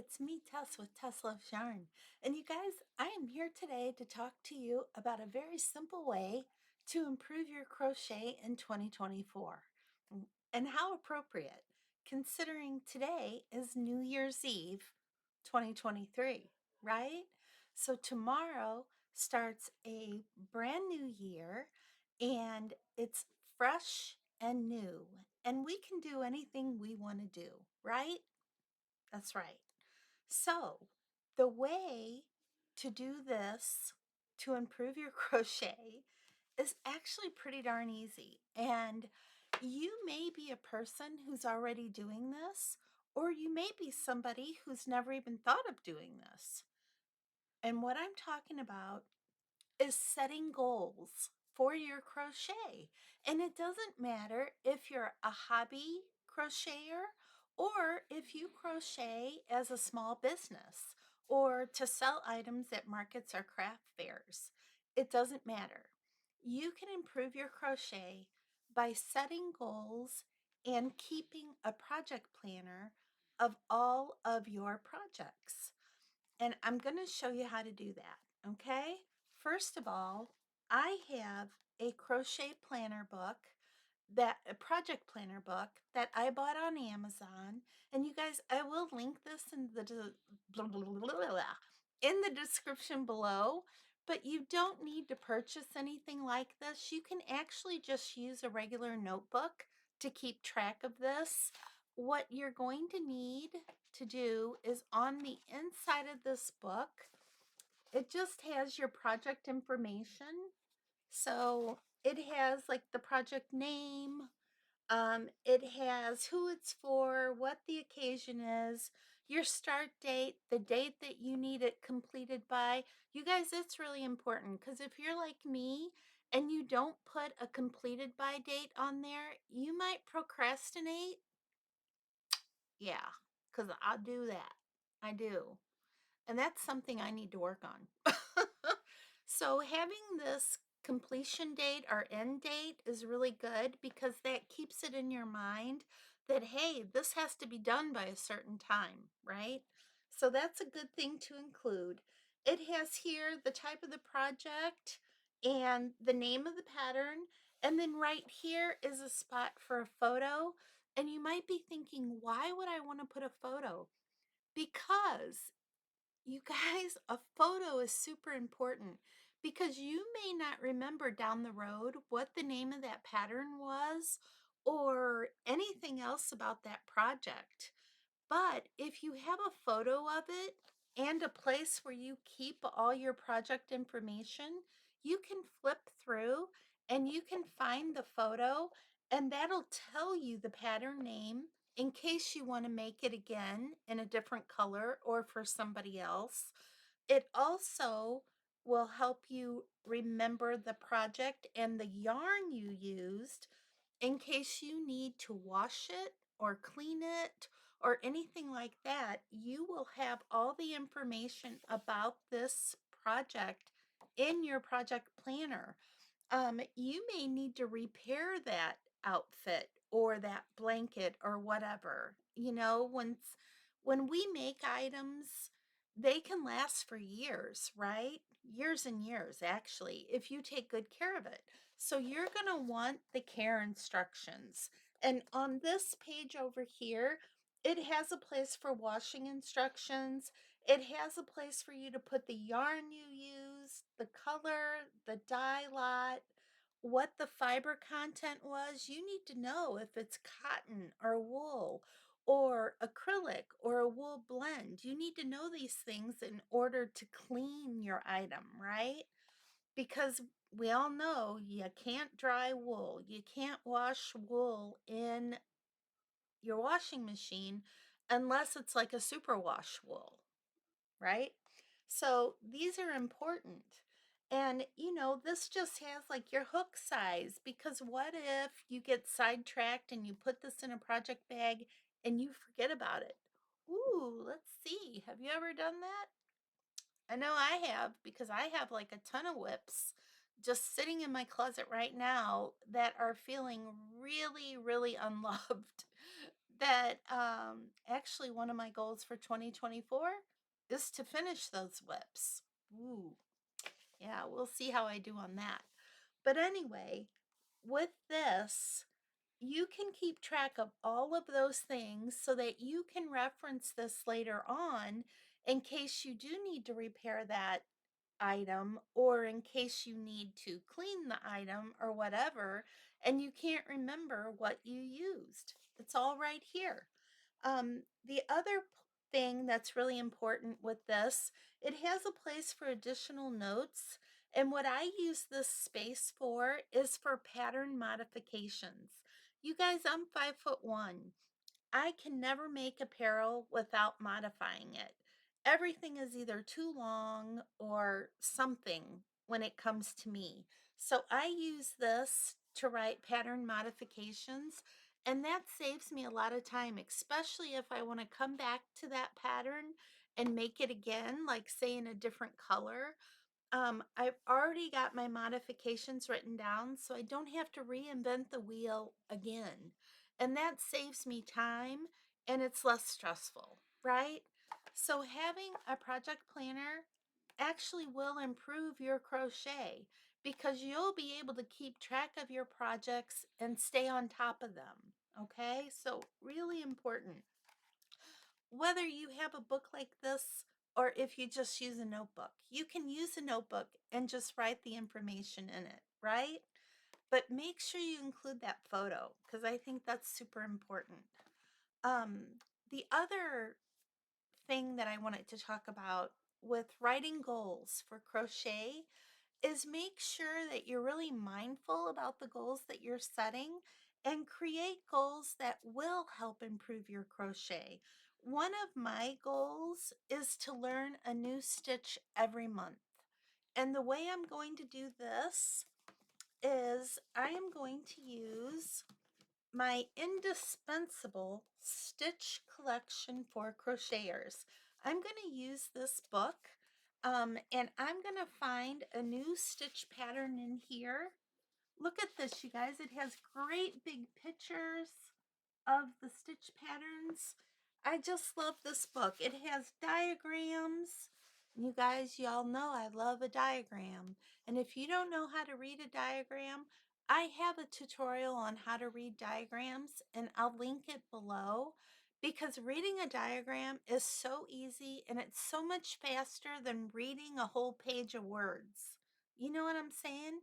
it's me, Tess, with Tess Loves Yarn. And you guys, I am here today to talk to you about a very simple way to improve your crochet in 2024. And how appropriate, considering today is New Year's Eve 2023, right? So tomorrow starts a brand new year and it's fresh and new. And we can do anything we want to do, right? That's right. So, the way to do this to improve your crochet is actually pretty darn easy. And you may be a person who's already doing this, or you may be somebody who's never even thought of doing this. And what I'm talking about is setting goals for your crochet. And it doesn't matter if you're a hobby crocheter or if you crochet as a small business or to sell items at markets or craft fairs. It doesn't matter. You can improve your crochet by setting goals and keeping a project planner of all of your projects. And I'm going to show you how to do that, okay? First of all, I have a crochet planner book, that a project planner book that I bought on Amazon. And you guys, I will link this in the description below, but you don't need to purchase anything like this. You can actually just use a regular notebook to keep track of this. What you're going to need to do is on the inside of this book, it just has your project information. So it has like the project name, it has who it's for, what the occasion is, your start date, the date that you need it completed by. You guys, it's really important because if you're like me and you don't put a completed by date on there, you might procrastinate. Yeah, because I do that. I do. And that's something I need to work on. So having this completion date or end date is really good because that keeps it in your mind that, hey, this has to be done by a certain time, right? So that's a good thing to include. It has here the type of the project and the name of the pattern. And then right here is a spot for a photo. And you might be thinking, why would I want to put a photo? Because you guys, a photo is super important because you may not remember down the road what the name of that pattern was or anything else about that project. But if you have a photo of it and a place where you keep all your project information, you can flip through and you can find the photo, and that'll tell you the pattern name in case you want to make it again in a different color or for somebody else. It also will help you remember the project and the yarn you used in case you need to wash it or clean it or anything like that. You will have all the information about this project in your project planner. You may need to repair that outfit or that blanket or whatever. When we make items, they can last for years, right? Years and years, actually, if you take good care of it. So you're going to want the care instructions. And on this page over here, it has a place for washing instructions. It has a place for you to put the yarn you use, the color, the dye lot, what the fiber content was. You need to know if it's cotton or wool or acrylic or a wool blend. You need to know these things in order to clean your item, right? Because we all know you can't dry wool. You can't wash wool in your washing machine unless it's like a superwash wool, right? So these are important. And this just has like your hook size, because what if you get sidetracked and you put this in a project bag and you forget about it? Ooh, let's see. Have you ever done that? I know I have, because I have like a ton of whips just sitting in my closet right now that are feeling really, really unloved. that actually one of my goals for 2024 is to finish those whips. Ooh, yeah, we'll see how I do on that. But anyway, with this, you can keep track of all of those things so that you can reference this later on in case you do need to repair that item or in case you need to clean the item or whatever and you can't remember what you used. It's all right here. The other thing that's really important with this, it has a place for additional notes. And what I use this space for is for pattern modifications. You guys, I'm 5'1". I can never make apparel without modifying it. Everything is either too long or something when it comes to me. So I use this to write pattern modifications, and that saves me a lot of time, especially if I want to come back to that pattern and make it again, like say in a different color. I've already got my modifications written down, so I don't have to reinvent the wheel again. And that saves me time and it's less stressful, right? So having a project planner actually will improve your crochet because you'll be able to keep track of your projects and stay on top of them. Okay, so really important. Whether you have a book like this or if you just use a notebook, you can use a notebook and just write the information in it, right? But make sure you include that photo because I think that's super important. Um, the other thing that I wanted to talk about with writing goals for crochet is make sure that you're really mindful about the goals that you're setting and create goals that will help improve your crochet. One of my goals is to learn a new stitch every month. And the way I'm going to do this is I am going to use my indispensable stitch collection for crocheters. I'm going to use this book and I'm going to find a new stitch pattern in here. Look at this, you guys. It has great big pictures of the stitch patterns. I just love this book. It has diagrams. You guys, y'all know I love a diagram. And if you don't know how to read a diagram, I have a tutorial on how to read diagrams and I'll link it below because reading a diagram is so easy and it's so much faster than reading a whole page of words. You know what I'm saying?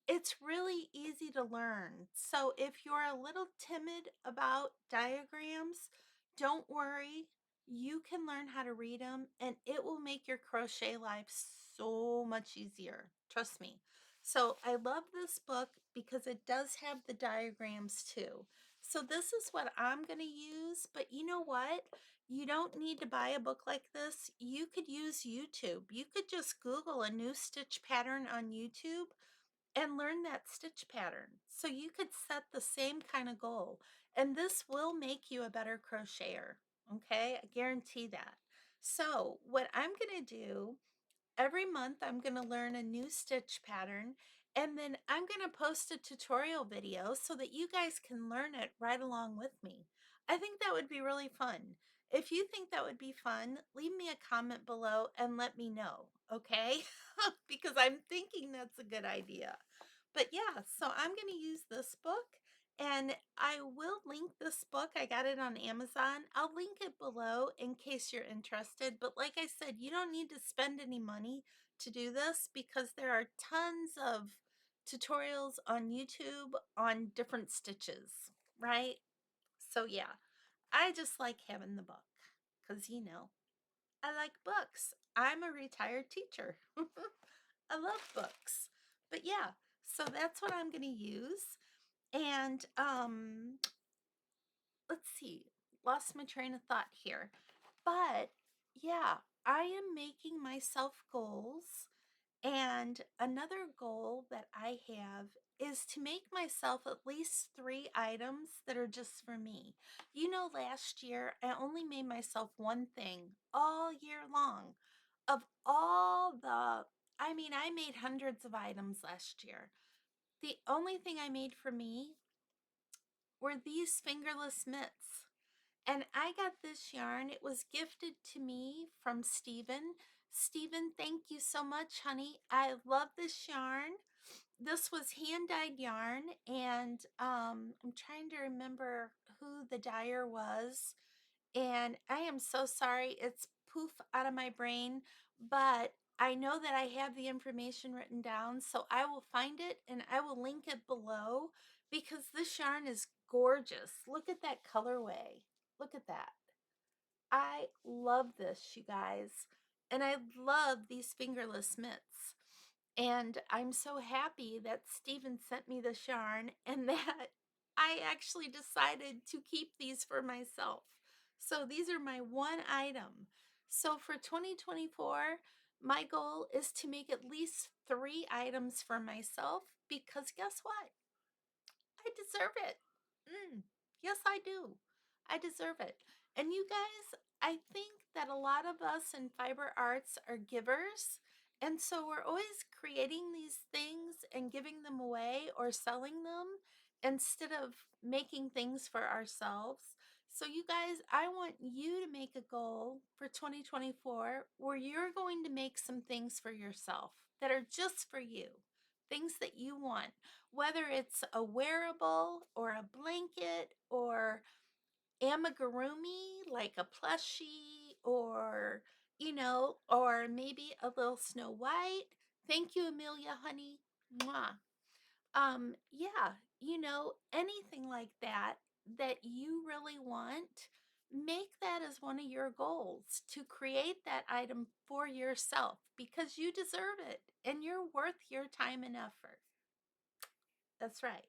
It's really easy to learn. So if you're a little timid about diagrams, don't worry. You can learn how to read them and it will make your crochet life so much easier. Trust me. So I love this book because it does have the diagrams too. So this is what I'm going to use, but you know what? You don't need to buy a book like this. You could use YouTube. You could just Google a new stitch pattern on YouTube and learn that stitch pattern. So you could set the same kind of goal. And this will make you a better crocheter. Okay, I guarantee that. So what I'm going to do every month, I'm going to learn a new stitch pattern and then I'm going to post a tutorial video so that you guys can learn it right along with me. I think that would be really fun. If you think that would be fun, leave me a comment below and let me know, okay? Because I'm thinking that's a good idea. But yeah, so I'm going to use this book and I will link this book. I got it on Amazon. I'll link it below in case you're interested. But like I said, you don't need to spend any money to do this because there are tons of tutorials on YouTube on different stitches, right? So yeah, I just like having the book because, you know, I like books. I'm a retired teacher. I love books. But yeah, so that's what I'm going to use. And let's see, lost my train of thought here. But yeah, I am making myself goals. And another goal that I have is to make myself at least 3 items that are just for me. You know, last year I only made myself one thing all year long. Of all the, I mean, I made hundreds of items last year. The only thing I made for me were these fingerless mitts. And I got this yarn. It was gifted to me from Stephen. Stephen, thank you so much, honey. I love this yarn. This was hand-dyed yarn, and I'm trying to remember who the dyer was. And I am so sorry, it's poof out of my brain, but I know that I have the information written down, so I will find it and I will link it below because this yarn is gorgeous. Look at that colorway. Look at that. I love this, you guys. And I love these fingerless mitts. And I'm so happy that Steven sent me this yarn and that I actually decided to keep these for myself. So these are my one item. So for 2024, my goal is to make at least 3 items for myself because guess what? I deserve it. Yes, I do. I deserve it. And you guys, I think that a lot of us in fiber arts are givers. And so we're always creating these things and giving them away or selling them instead of making things for ourselves. So, you guys, I want you to make a goal for 2024 where you're going to make some things for yourself that are just for you, things that you want, whether it's a wearable or a blanket or amigurumi like a plushie or or maybe a little Snow White. Thank you, Amelia, honey. Mwah. Yeah, anything like that that you really want, make that as one of your goals to create that item for yourself because you deserve it and you're worth your time and effort. That's right.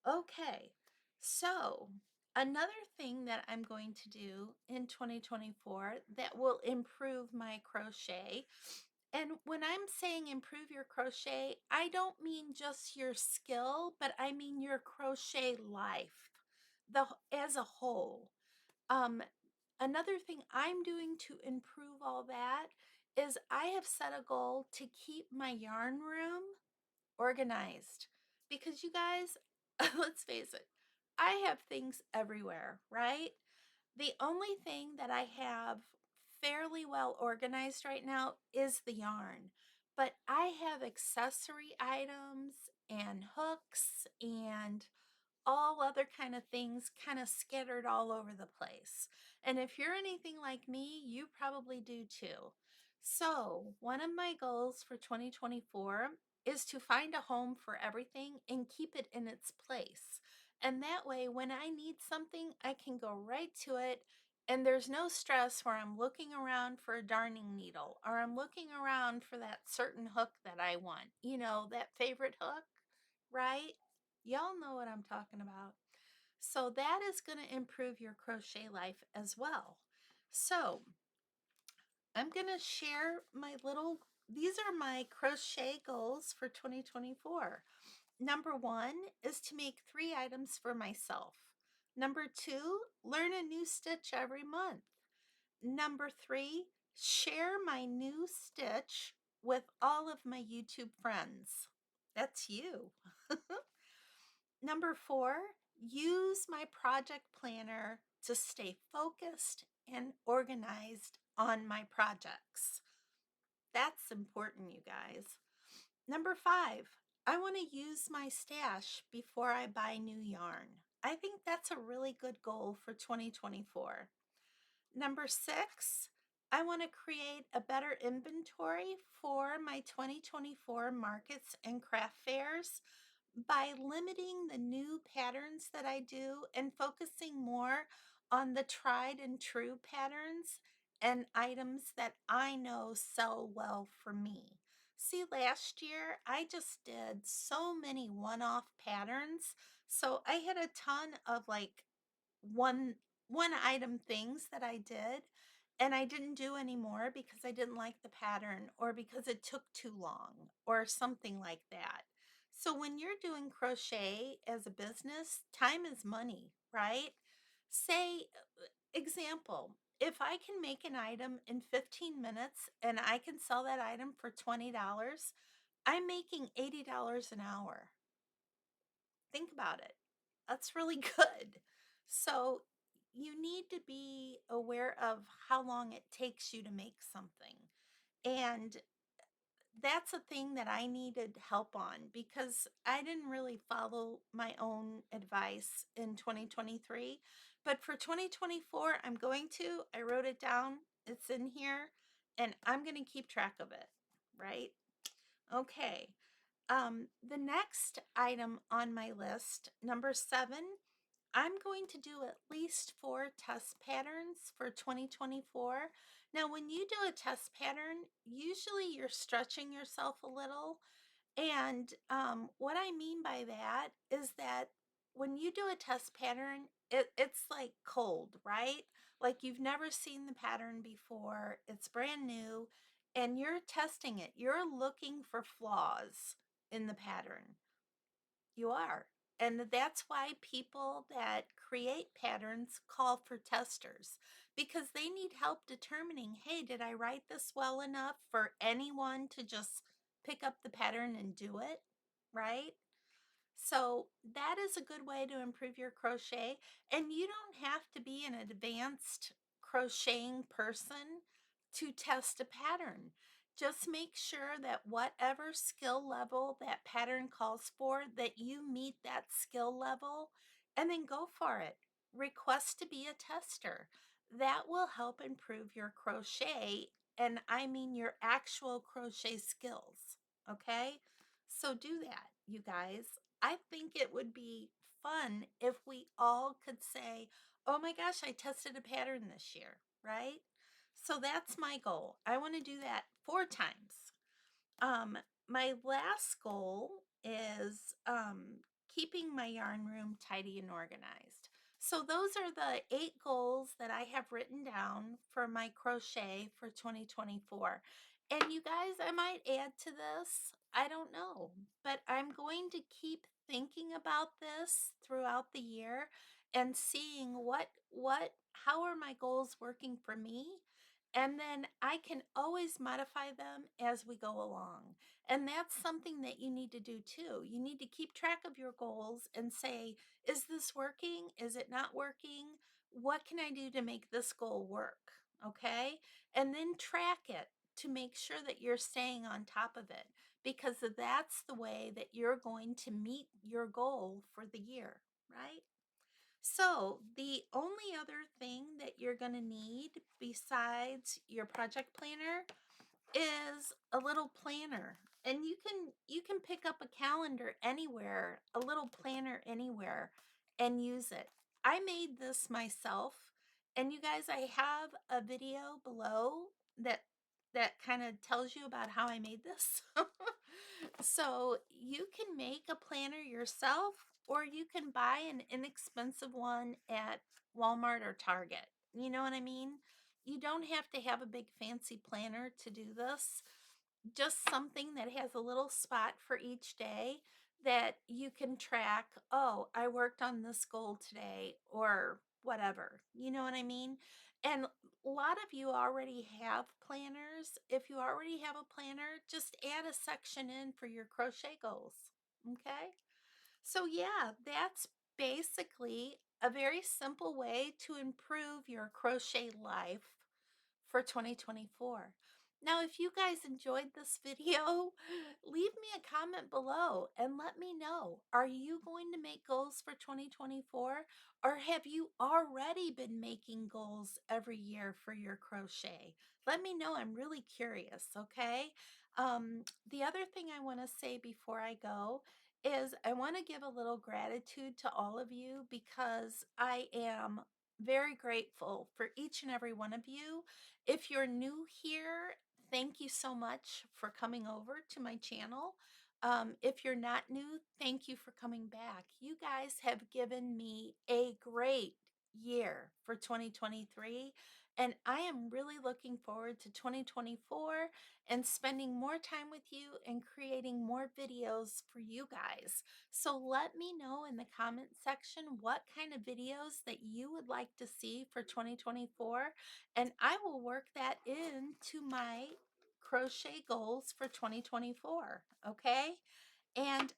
Okay, so another thing that I'm going to do in 2024 that will improve my crochet, and when I'm saying improve your crochet, I don't mean just your skill, but I mean your crochet life, as a whole. Um, Another thing I'm doing to improve all that is I have set a goal to keep my yarn room organized because you guys, let's face it, I have things everywhere, right? The only thing that I have fairly well organized right now is the yarn, but I have accessory items and hooks and all other kind of things kind of scattered all over the place. And if you're anything like me, you probably do too. So, one of my goals for 2024 is to find a home for everything and keep it in its place. And that way, when I need something, I can go right to it. And there's no stress where I'm looking around for a darning needle or I'm looking around for that certain hook that I want, that favorite hook, right? Y'all know what I'm talking about. So that is going to improve your crochet life as well. So I'm going to share these are my crochet goals for 2024. Number 1 is to make 3 items for myself. Number 2, learn a new stitch every month. Number 3, share my new stitch with all of my YouTube friends. That's you. Number 4, use my project planner to stay focused and organized on my projects. That's important, you guys. Number 5, I want to use my stash before I buy new yarn. I think that's a really good goal for 2024. Number 6, I want to create a better inventory for my 2024 markets and craft fairs by limiting the new patterns that I do and focusing more on the tried and true patterns and items that I know sell well for me. See, last year I just did so many one off patterns. So I had a ton of like one one item things that I did and I didn't do anymore because I didn't like the pattern or because it took too long or something like that. So when you're doing crochet as a business, time is money, right? Say example, if I can make an item in 15 minutes and I can sell that item for $20, I'm making $80 an hour. Think about it. That's really good. So you need to be aware of how long it takes you to make something. And that's a thing that I needed help on because I didn't really follow my own advice in 2023. But for 2024, I'm going to. I wrote it down, it's in here, and I'm going to keep track of it, right? Okay. The next item on my list, number 7, I'm going to do at least 4 test patterns for 2024. Now, when you do a test pattern, usually you're stretching yourself a little. And what I mean by that is that when you do a test pattern, it's like cold, right? Like you've never seen the pattern before, it's brand new, and you're testing it. You're looking for flaws in the pattern. You are. And that's why people that create patterns call for testers because they need help determining, hey, did I write this well enough for anyone to just pick up the pattern and do it? Right? So that is a good way to improve your crochet. And you don't have to be an advanced crocheting person to test a pattern. Just make sure that whatever skill level that pattern calls for, that you meet that skill level and then go for it. Request to be a tester. That will help improve your crochet, and I mean your actual crochet skills. Okay? So do that, you guys. I think it would be fun if we all could say, oh my gosh, I tested a pattern this year, right? So that's my goal. I want to do that 4 times. My last goal is keeping my yarn room tidy and organized. So those are the 8 goals that I have written down for my crochet for 2024. And you guys, I might add to this. I don't know, but I'm going to keep thinking about this throughout the year and seeing what how are my goals working for me, and then I can always modify them as we go along. And that's something that you need to do too. You need to keep track of your goals and say, is this working? Is it not working? What can I do to make this goal work? Okay. And then track it to make sure that you're staying on top of it, because that's the way that you're going to meet your goal for the year, right? So, the only other thing that you're going to need besides your project planner is a little planner. And you can pick up a calendar anywhere, a little planner anywhere, and use it. I made this myself, and you guys, I have a video below that kind of tells you about how I made this. So you can make a planner yourself, or you can buy an inexpensive one at Walmart or Target. You know what I mean? You don't have to have a big fancy planner to do this. Just something that has a little spot for each day that you can track. Oh, I worked on this goal today, or whatever. You know what I mean? And a lot of you already have planners. If you already have a planner, just add a section in for your crochet goals. Okay? So, yeah, that's basically a very simple way to improve your crochet life for 2024. Now, if you guys enjoyed this video, leave me a comment below and let me know. Are you going to make goals for 2024, or have you already been making goals every year for your crochet? Let me know. I'm really curious, okay? The other thing I want to say before I go is I want to give a little gratitude to all of you because I am very grateful for each and every one of you. If you're new here, thank you so much for coming over to my channel. If you're not new, thank you for coming back. You guys have given me a great year for 2023, and I am really looking forward to 2024 and spending more time with you and creating more videos for you guys. So let me know in the comment section what kind of videos that you would like to see for 2024, and I will work that into my crochet goals for 2024. Okay? And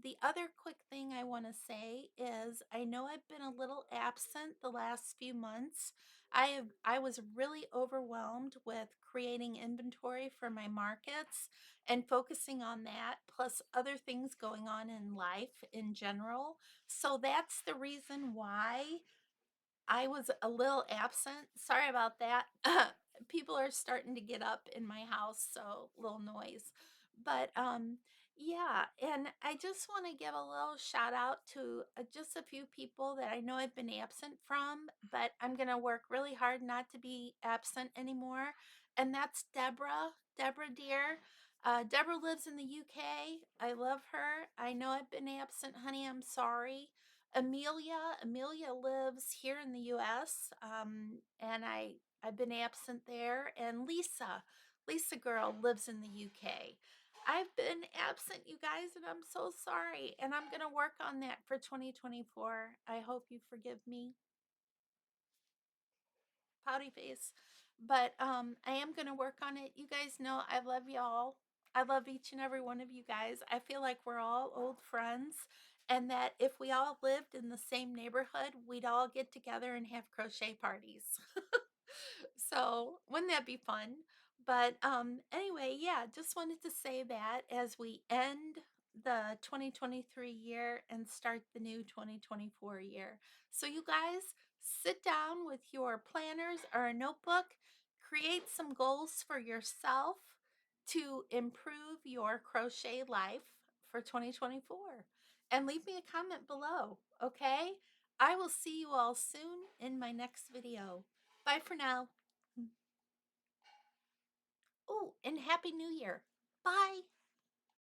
the other quick thing I want to say is I know I've been a little absent the last few months. I was really overwhelmed with creating inventory for my markets and focusing on that, plus other things going on in life in general. So that's the reason why I was a little absent. Sorry about that. People are starting to get up in my house, so little noise. But yeah, and I just want to give a little shout out to just a few people that I know I've been absent from, but I'm going to work really hard not to be absent anymore. And that's Deborah. Deborah, dear. Deborah lives in the UK. I love her. I know I've been absent, honey. I'm sorry. Amelia lives here in the US, and I've been absent there. And Lisa girl lives in the UK. I've been absent, you guys, and I'm so sorry. And I'm gonna work on that for 2024. I hope you forgive me, pouty face. But I am gonna work on it. You guys know I love y'all. I love each and every one of you guys. I feel like we're all old friends, and that if we all lived in the same neighborhood, we'd all get together and have crochet parties. So wouldn't that be fun? But anyway, yeah, just wanted to say that as we end the 2023 year and start the new 2024 year. So you guys sit down with your planners or a notebook, create some goals for yourself to improve your crochet life for 2024, and leave me a comment below, okay? I will see you all soon in my next video. Bye for now. Oh, and Happy New Year. Bye.